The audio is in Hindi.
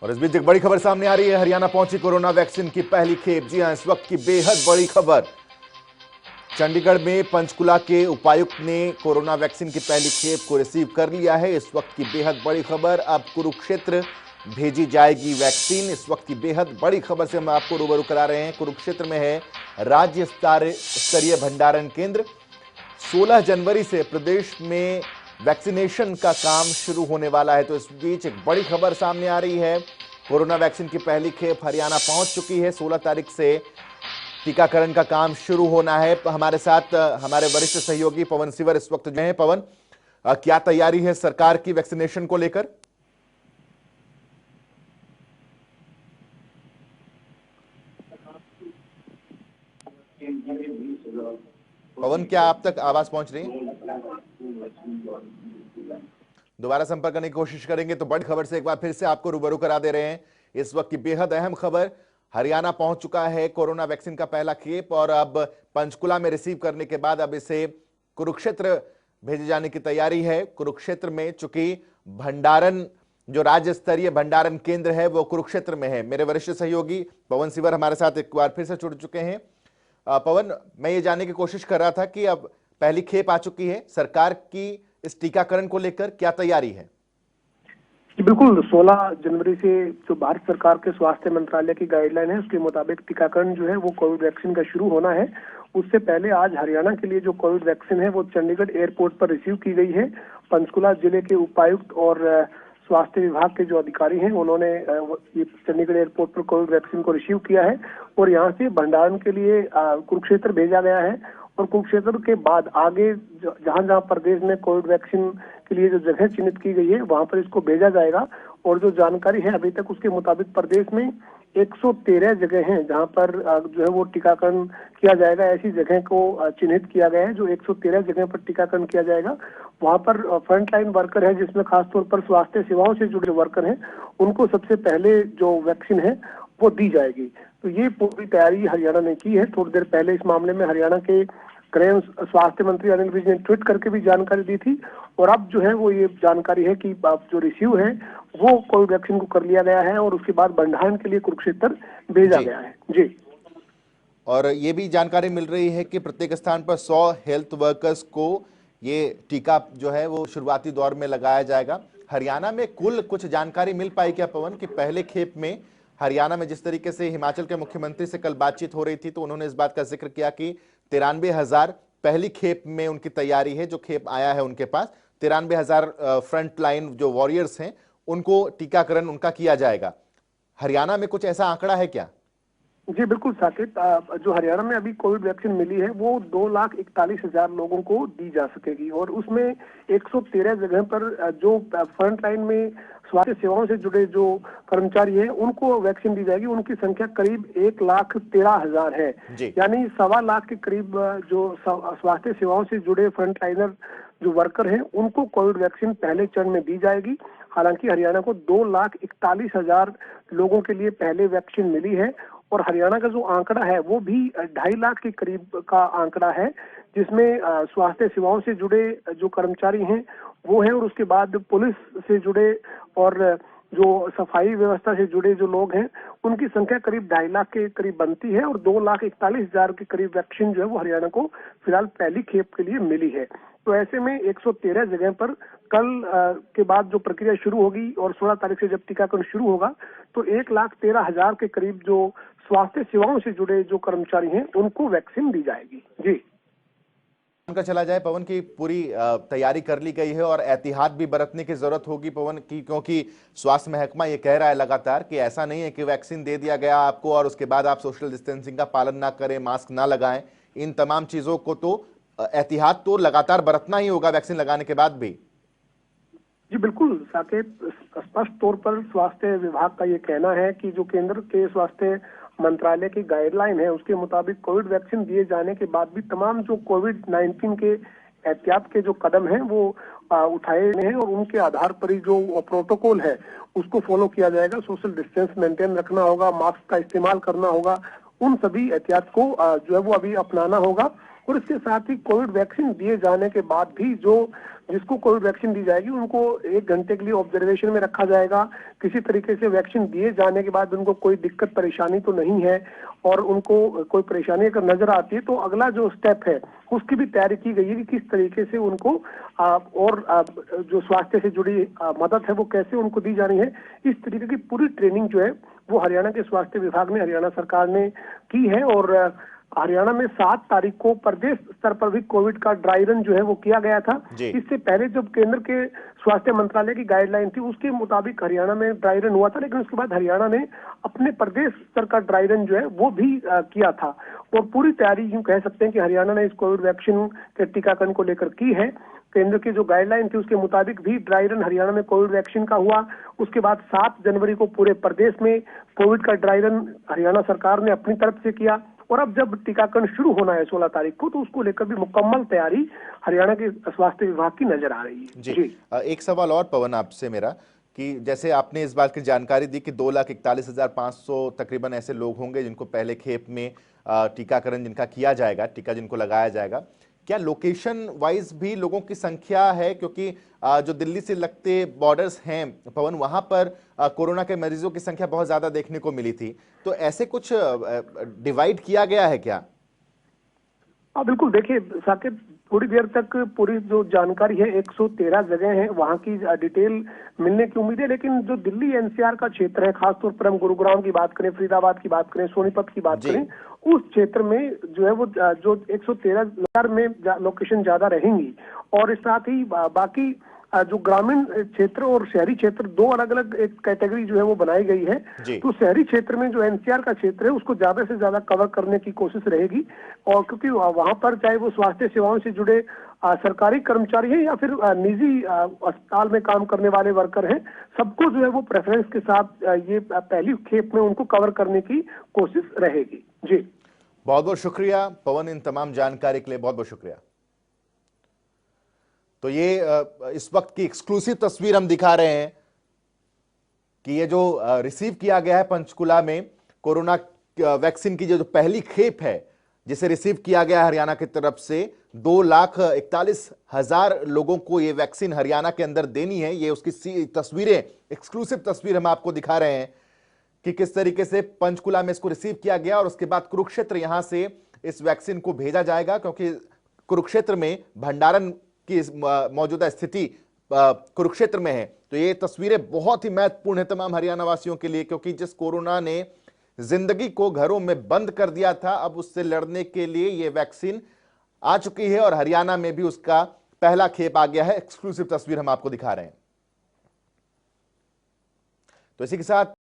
और इस बीच एक बड़ी खबर सामने आ रही है। हरियाणा पहुंची कोरोना वैक्सीन की पहली खेप। जी हां, इस वक्त की बेहद बड़ी खबर। चंडीगढ़ में पंचकुला के उपायुक्त ने कोरोना वैक्सीन की पहली खेप को रिसीव कर लिया है। इस वक्त की बेहद बड़ी खबर, अब कुरुक्षेत्र भेजी जाएगी वैक्सीन। इस वक्त की बेहद बड़ी खबर से हम आपको रूबरू करा रहे हैं। कुरुक्षेत्र में है राज्य स्तरीय भंडारण केंद्र। 16 जनवरी से प्रदेश में वैक्सीनेशन का काम शुरू होने वाला है। तो इस बीच एक बड़ी खबर सामने आ रही है। कोरोना वैक्सीन की पहली खेप हरियाणा पहुंच चुकी है। 16 तारीख से टीकाकरण का काम शुरू होना है। हमारे साथ हमारे वरिष्ठ सहयोगी पवन सिवर इस वक्त जो है। पवन, क्या तैयारी है सरकार की वैक्सीनेशन को लेकर? पवन, क्या आप तक आवाज पहुंच रही है? दोबारा संपर्क करने की कोशिश करेंगे। तो बड़ी खबर से एक बार फिर से आपको रूबरू करा दे रहे हैं। इस वक्त की बेहद अहम खबर, हरियाणा पहुंच चुका है कोरोना वैक्सीन का पहला खेप और अब पंचकुला में रिसीव करने के बाद अब इसे कुरुक्षेत्र भेजे जाने की तैयारी है। कुरुक्षेत्र में चूंकि भंडारण, जो राज्य स्तरीय भंडारण केंद्र है वो कुरुक्षेत्र में है। मेरे वरिष्ठ सहयोगी पवन सिवर हमारे साथ एक बार फिर से जुड़ चुके हैं। पवन, मैं ये जानने की कोशिश कर रहा था कि अब पहली खेप आ चुकी है, सरकार की इस टीकाकरण को लेकर क्या तैयारी है? बिल्कुल, 16 जनवरी से जो भारत सरकार के स्वास्थ्य मंत्रालय की गाइडलाइन है उसके मुताबिक टीकाकरण जो है वो कोविड वैक्सीन का शुरू होना है। उससे पहले आज हरियाणा के लिए जो कोविड वैक्सीन है वो चंडीगढ़ एयरपोर्ट पर रिसीव की गई है। पंचकुला जिले के उपायुक्त और स्वास्थ्य विभाग के जो अधिकारी हैं उन्होंने ये चंडीगढ़ एयरपोर्ट पर कोविड वैक्सीन को रिसीव किया है और यहाँ से भंडारण के लिए कुरुक्षेत्र भेजा गया है। और कुरुक्षेत्र के बाद आगे जहां जहां प्रदेश में कोविड वैक्सीन के लिए जो जगह चिन्हित की गई है वहां पर इसको भेजा जाएगा। और जो जानकारी है अभी तक उसके मुताबिक प्रदेश में 113 जगह हैं जहां पर जो है वो टीकाकरण किया जाएगा। ऐसी जगह को चिन्हित किया गया है जो 113 जगह पर टीकाकरण किया जाएगा। वहां पर फ्रंटलाइन वर्कर है जिसमें खासतौर पर स्वास्थ्य सेवाओं से जुड़े वर्कर हैं, उनको सबसे पहले जो वैक्सीन है वो दी जाएगी। तो ये पूरी तैयारी हरियाणा ने की है। थोड़ी देर पहले इस मामले में हरियाणा के गृह स्वास्थ्य मंत्री अनिल विज ने ट्वीट करके भी जानकारी दी थी। और अब जो है वो ये जानकारी है कि जो रिसीव है वो कोविड वैक्सीन को कर लिया गया है और उसके बाद भंडारण के लिए कुरुक्षेत्र भेजा गया है। जी, और ये भी जानकारी मिल रही है कि प्रत्येक स्थान पर 100 हेल्थ वर्कर्स को ये टीका जो है वो शुरुआती दौर में लगाया जाएगा। हरियाणा में कुल कुछ जानकारी मिल पाई क्या पवन, कि पहले खेप में हरियाणा में जिस तरीके से हिमाचल के मुख्यमंत्री से कल बातचीत हो रही थी तो उन्होंने इस बात का जिक्र किया कि 93,000 पहली खेप में उनकी तैयारी है। जो खेप आया है उनके पास 93,000 फ्रंट लाइन जो वॉरियर्स हैं उनको टीकाकरण उनका किया जाएगा। हरियाणा में कुछ ऐसा आंकड़ा है क्या? जी बिल्कुल साकिब, जो हरियाणा में अभी कोविड वैक्सीन मिली है वो 2,41,000 लोगों को दी जा सकेगी और उसमें 113 जगह पर जो फ्रंट लाइन में स्वास्थ्य सेवाओं से जुड़े जो कर्मचारी हैं उनको वैक्सीन दी जाएगी। उनकी संख्या करीब 1,13,000 है, यानी 1.25 लाख के करीब जो स्वास्थ्य सेवाओं से जुड़े फ्रंट लाइनर जो वर्कर हैं उनको कोविड वैक्सीन पहले चरण में दी जाएगी। हालांकि हरियाणा को 2,41,000 लोगों के लिए पहले वैक्सीन मिली है और हरियाणा का जो आंकड़ा है वो भी 2.5 लाख के करीब का आंकड़ा है, जिसमें स्वास्थ्य सेवाओं से जुड़े जो कर्मचारी हैं वो है और उसके बाद पुलिस से जुड़े और जो सफाई व्यवस्था से जुड़े जो लोग हैं उनकी संख्या करीब 2.5 लाख के करीब बनती है और 2,41,000 के करीब वैक्सीन जो है वो हरियाणा को फिलहाल पहली खेप के लिए मिली है। तो ऐसे में 113 जगह पर कल के बाद जो प्रक्रिया शुरू होगी और 16 तारीख से जब टीकाकरण शुरू होगा तो 1,13,000 के करीब जो स्वास्थ्य सेवाओं से जुड़े जो कर्मचारी हैं उनको वैक्सीन दी जाएगी। जी, उनका चला जाए पवन की पूरी तैयारी कर ली गई है और एहतियात भी बरतने की जरूरत होगी पवन की, क्योंकि स्वास्थ्य महकमा ये कह रहा है लगातार कि ऐसा नहीं है कि वैक्सीन दे दिया गया आपको और उसके बाद आप सोशल डिस्टेंसिंग का पालन ना करें, मास्क ना लगाएं। इन तमाम चीजों को तो एहतियात तो लगातार बरतना ही होगा वैक्सीन लगाने के बाद भी। जी बिल्कुल साकेत, स्पष्ट तौर पर स्वास्थ्य विभाग का ये कहना है कि जो केंद्र के स्वास्थ्य मंत्रालय की गाइडलाइन है उसके मुताबिक कोविड वैक्सीन दिए जाने के बाद भी तमाम जो कोविड-19 के एहतियात के जो कदम हैं वो उठाए हैं और उनके आधार पर ही जो प्रोटोकॉल है उसको फॉलो किया जाएगा। सोशल डिस्टेंस मेंटेन रखना होगा, मास्क का इस्तेमाल करना होगा, उन सभी एहतियात को जो है वो अभी अपनाना होगा। और इसके साथ ही कोविड वैक्सीन दिए जाने के बाद भी जिसको कोविड वैक्सीन दी जाएगी उनको 1 घंटे के लिए ऑब्जर्वेशन में रखा जाएगा। किसी तरीके से वैक्सीन दिए जाने के बाद उनको कोई दिक्कत परेशानी तो नहीं है, और उनको कोई परेशानी अगर नजर आती है तो अगला जो स्टेप है उसकी भी तैयारी की गई है कि किस तरीके से उनको जो स्वास्थ्य से जुड़ी मदद है वो कैसे उनको दी जानी है। इस तरीके की पूरी ट्रेनिंग जो है वो हरियाणा के स्वास्थ्य विभाग ने, हरियाणा सरकार ने की है। और हरियाणा में 7 तारीख को प्रदेश स्तर पर भी कोविड का ड्राई रन जो है वो किया गया था। इससे पहले जब केंद्र के स्वास्थ्य मंत्रालय की गाइडलाइन थी उसके मुताबिक हरियाणा में ड्राई रन हुआ था, लेकिन उसके बाद हरियाणा ने अपने प्रदेश स्तर का ड्राई रन जो है वो भी किया था। और पूरी तैयारी यूं कह सकते हैं कि हरियाणा ने इस कोविड वैक्सीन के टीकाकरण को लेकर की है। केंद्र की जो गाइडलाइन थी उसके मुताबिक भी ड्राई रन हरियाणा में कोविड वैक्सीन का हुआ। उसके बाद 7 जनवरी को पूरे प्रदेश में कोविड का ड्राई रन हरियाणा सरकार ने अपनी तरफ से किया। और अब जब टीकाकरण शुरू होना है 16 तारीख को, तो उसको लेकर भी मुकम्मल तैयारी हरियाणा के स्वास्थ्य विभाग की नजर आ रही है। जी। एक सवाल और पवन आपसे मेरा, कि जैसे आपने इस बात की जानकारी दी कि 2,41,500 तकरीबन ऐसे लोग होंगे जिनको पहले खेप में टीकाकरण जिनका किया जाएगा, टीका जिनको लगाया जाएगा, क्या लोकेशन वाइज भी लोगों की संख्या है? क्योंकि जो दिल्ली से लगते बॉर्डर्स हैं पवन, वहां पर कोरोना के मरीजों की संख्या बहुत ज्यादा देखने को मिली थी, तो ऐसे कुछ डिवाइड किया गया है क्या? हाँ बिल्कुल, देखिए साकेत, थोड़ी देर तक पूरी जो जानकारी है 113 जगह है वहां की डिटेल मिलने की उम्मीद है। लेकिन जो दिल्ली एनसीआर का क्षेत्र है, खासतौर पर हम गुरुग्राम की बात करें, फरीदाबाद की बात करें, सोनीपत की बात करें, उस क्षेत्र में जो है वो जो 113 में लोकेशन ज्यादा रहेंगी। और इस साथ ही बाकी जो ग्रामीण क्षेत्र और शहरी क्षेत्र, 2 अलग अलग एक कैटेगरी जो है वो बनाई गई है। तो शहरी क्षेत्र में जो एनसीआर का क्षेत्र है उसको ज्यादा से ज्यादा कवर करने की कोशिश रहेगी। और क्योंकि वहां पर चाहे वो स्वास्थ्य सेवाओं से जुड़े सरकारी कर्मचारी हैं या फिर निजी अस्पताल में काम करने वाले वर्कर हैं, सबको जो है वो प्रेफरेंस के साथ ये पहली खेप में उनको कवर करने की कोशिश रहेगी। जी, बहुत बहुत शुक्रिया पवन, इन तमाम जानकारी के लिए बहुत बहुत शुक्रिया। तो ये इस वक्त की एक्सक्लूसिव तस्वीर हम दिखा रहे हैं कि ये जो रिसीव किया गया है पंचकुला में कोरोना वैक्सीन की जो पहली खेप है, जिसे रिसीव किया गया है हरियाणा की तरफ से, 2,41,000 लोगों को ये वैक्सीन हरियाणा के अंदर देनी है। ये उसकी तस्वीरें, एक्सक्लूसिव तस्वीर हम आपको दिखा रहे हैं कि किस तरीके से पंचकुला में इसको रिसीव किया गया और उसके बाद कुरुक्षेत्र यहां से इस वैक्सीन को भेजा जाएगा, क्योंकि कुरुक्षेत्र में भंडारण की मौजूदा स्थिति कुरुक्षेत्र में है। तो ये तस्वीरें बहुत ही महत्वपूर्ण है तमाम हरियाणा वासियों के लिए, क्योंकि जिस कोरोना ने जिंदगी को घरों में बंद कर दिया था, अब उससे लड़ने के लिए ये वैक्सीन आ चुकी है और हरियाणा में भी उसका पहला खेप आ गया है। एक्सक्लूसिव तस्वीर हम आपको दिखा रहे हैं। तो इसी के साथ